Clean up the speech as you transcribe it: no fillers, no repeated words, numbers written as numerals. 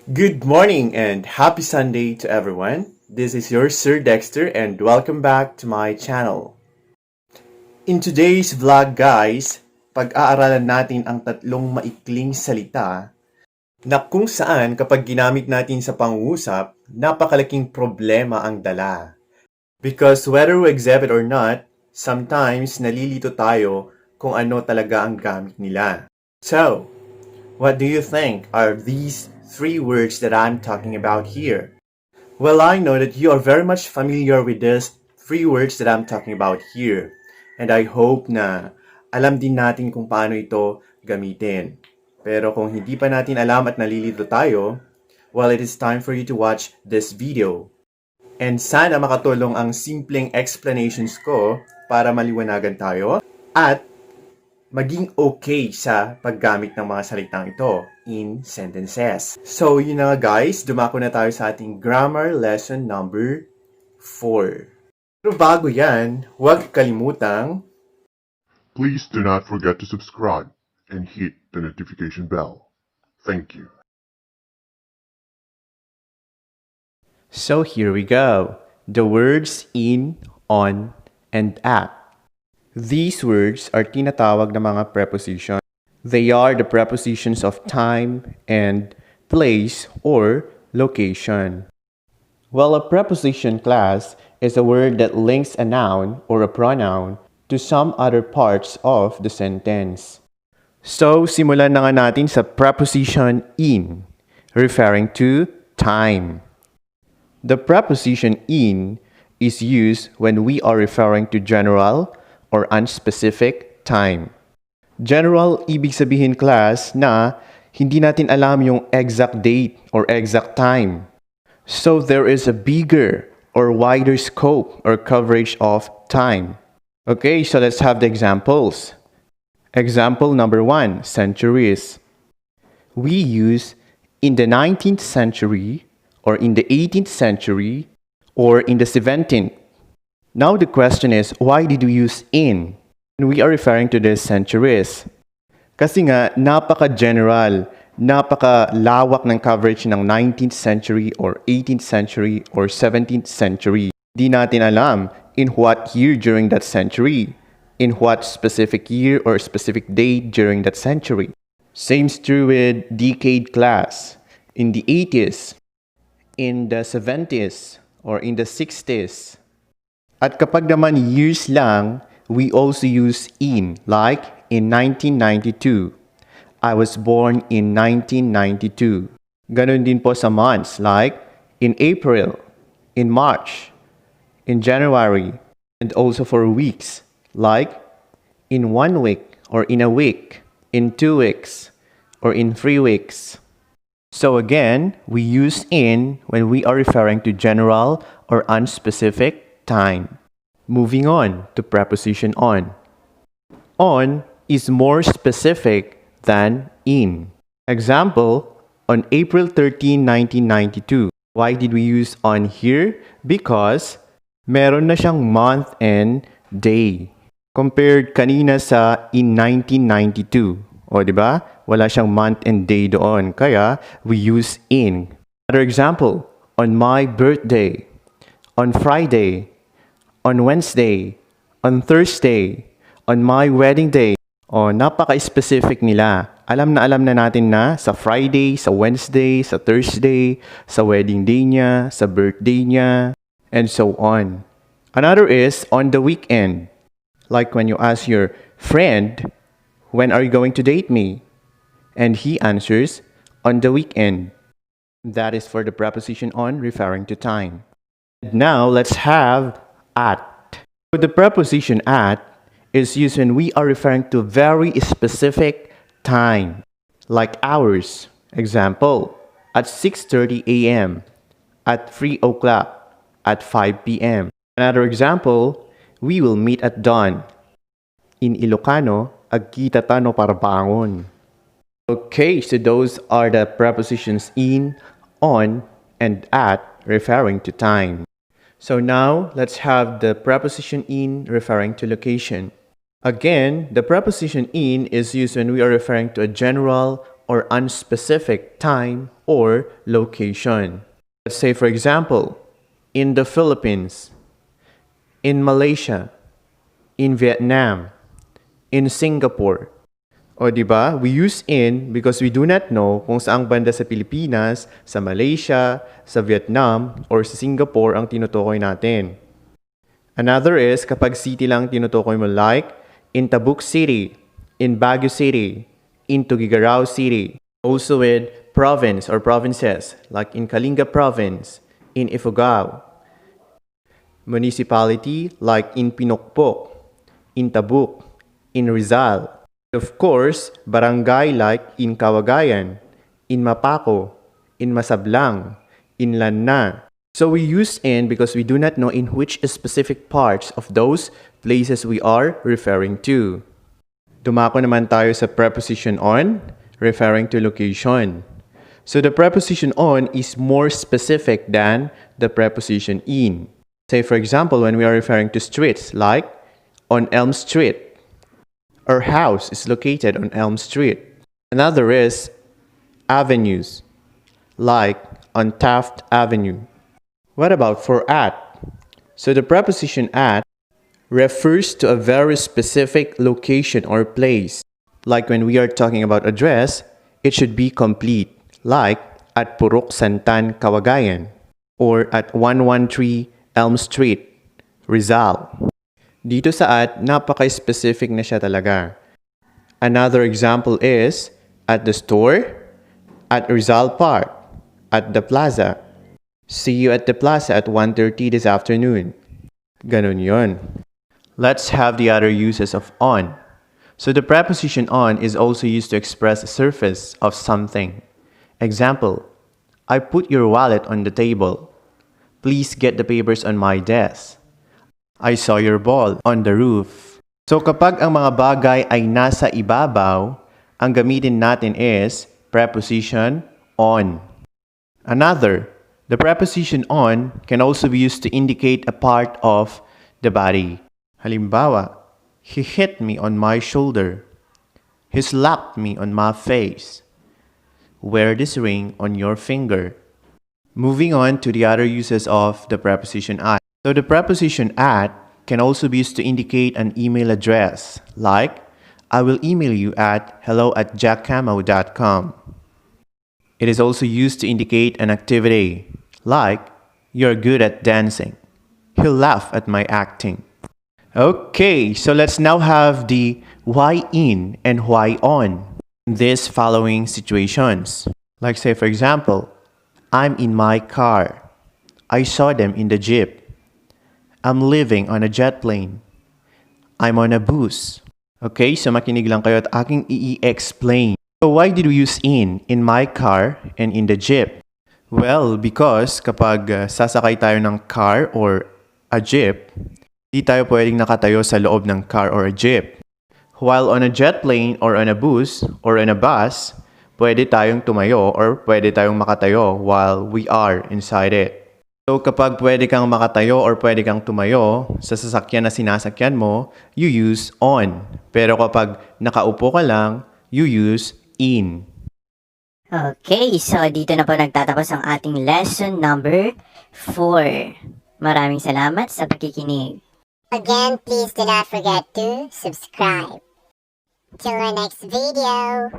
Good morning and happy Sunday to everyone. This is your Sir Dexter and welcome back to my channel. In today's vlog guys, pag-aaralan natin ang tatlong maikling salita na kung saan kapag ginamit natin sa pangungusap, napakalaking problema ang dala. Because whether we accept it or not, sometimes nalilito tayo kung ano talaga ang gamit nila. So, what do you think are these three words that I'm talking about here? Well, I know that you are very much familiar with these three words that I'm talking about here. And I hope na alam din natin kung paano ito gamitin. Pero kung hindi pa natin alam at nalilito tayo, well, it is time for you to watch this video. And sana makatulong ang simpleng explanations ko para maliwanagan tayo at maging okay sa paggamit ng mga salitang ito in sentences. So, yun na nga guys, dumako na tayo sa ating grammar lesson number 4. Pero bago yan, huwag kalimutang Please do not forget to subscribe and hit the notification bell. Thank you. So here we go. The words in, on, and at. These words are tinatawag na mga preposition. They are the prepositions of time and place or location. Well, a preposition class is a word that links a noun or a pronoun to some other parts of the sentence. So, simulan na nga natin sa preposition in, referring to time. The preposition in is used when we are referring to general or unspecific time. General, ibig sabihin class na hindi natin alam yung exact date or exact time. So there is a bigger or wider scope or coverage of time. Okay, so let's have the examples. Example number 1, centuries. We use in the 19th century or in the 18th century or in the 17th. Now the question is, why did we use in? We are referring to the centuries. Kasi nga, napaka-general, napaka-lawak ng coverage ng 19th century or 18th century or 17th century. Di natin alam in what year during that century, in what specific year or specific date during that century. Same's true with decade class, in the 80s, in the 70s, or in the 60s. At kapag naman years lang, we also use in, like in 1992. I was born in 1992. Ganun din po sa months, like in April, in March, in January, and also for weeks, like in 1 week, or in a week, in 2 weeks, or in 3 weeks. So again, we use in when we are referring to general or unspecific time. Moving on to preposition on. On is more specific than in. Example, on April 13, 1992. Why did we use on here? Because meron na siyang month and day. Compared kanina sa in 1992. O, di ba? Wala siyang month and day doon. Kaya, we use in. Another example, on my birthday, on Friday, on Wednesday, on Thursday, on my wedding day. O, napaka-specific nila. Alam na natin na sa Friday, sa Wednesday, sa Thursday, sa wedding day niya, sa birthday niya, and so on. Another is on the weekend. Like when you ask your friend, when are you going to date me? And he answers, on the weekend. That is for the preposition on referring to time. Now, let's have at. So the preposition at is used when we are referring to very specific time, like hours. Example, at 6:30 a.m., at 3 o'clock, at 5 p.m. Another example, we will meet at dawn. In Ilocano, agkita tano para bangon. Okay, so those are the prepositions in, on, and at referring to time. So now, let's have the preposition in referring to location. Again, the preposition in is used when we are referring to a general or unspecific time or location. Let's say, for example, in the Philippines, in Malaysia, in Vietnam, in Singapore. O di ba? We use in because we do not know kung saang banda sa Pilipinas, sa Malaysia, sa Vietnam, or sa Singapore ang tinutukoy natin. Another is kapag city lang tinutukoy mo like in Tabuk City, in Baguio City, in Tuguegarao City. Also with province or provinces like in Kalinga Province, in Ifugao. Municipality like in Pinokpok, in Tabuk, in Rizal. Of course, barangay like in Cagayan, in Mapaco, in Masablang, in Lanna. So we use in because we do not know in which specific parts of those places we are referring to. Dumako naman tayo sa preposition on, referring to location. So the preposition on is more specific than the preposition in. Say for example, when we are referring to streets like on Elm Street. Our house is located on Elm Street. Another is avenues, like on Taft Avenue. What about for at? So the preposition at refers to a very specific location or place. Like when we are talking about address, it should be complete, like at Purok Santan, Cagayan, or at 113 Elm Street, Rizal. Dito sa at, napaka-specific na siya talaga. Another example is at the store, at Rizal Park, at the plaza. See you at the plaza at 1:30 this afternoon. Ganun yun. Let's have the other uses of on. So the preposition on is also used to express the surface of something. Example, I put your wallet on the table. Please get the papers on my desk. I saw your ball on the roof. So kapag ang mga bagay ay nasa ibabaw, ang gamitin natin is preposition on. Another, the preposition on can also be used to indicate a part of the body. Halimbawa, he hit me on my shoulder. He slapped me on my face. Wear this ring on your finger. Moving on to the other uses of the preposition at. So the preposition at can also be used to indicate an email address, like, I will email you at hello@jackcamo.com. It is also used to indicate an activity, like, you're good at dancing. He'll laugh at my acting. Okay, so let's now have the why in and why on in these following situations. Like say for example, I'm in my car. I saw them in the jeep. I'm living on a jet plane. I'm on a bus. Okay, so makinig lang kayo at aking i-explain. So why did we use in my car, and in the jeep? Well, because kapag sasakay tayo ng car or a jeep, di tayo pwedeng nakatayo sa loob ng car or a jeep. While on a jet plane or on a bus or on a bus, pwede tayong tumayo or pwede tayong makatayo while we are inside it. So kapag pwede kang makatayo or pwede kang tumayo sa sasakyan na sinasakyan mo, you use on. Pero kapag nakaupo ka lang, you use in. Okay, so dito na po nagtatapos ang ating lesson number 4. Maraming salamat sa pakikinig. Again, please do not forget to subscribe. Till our next video.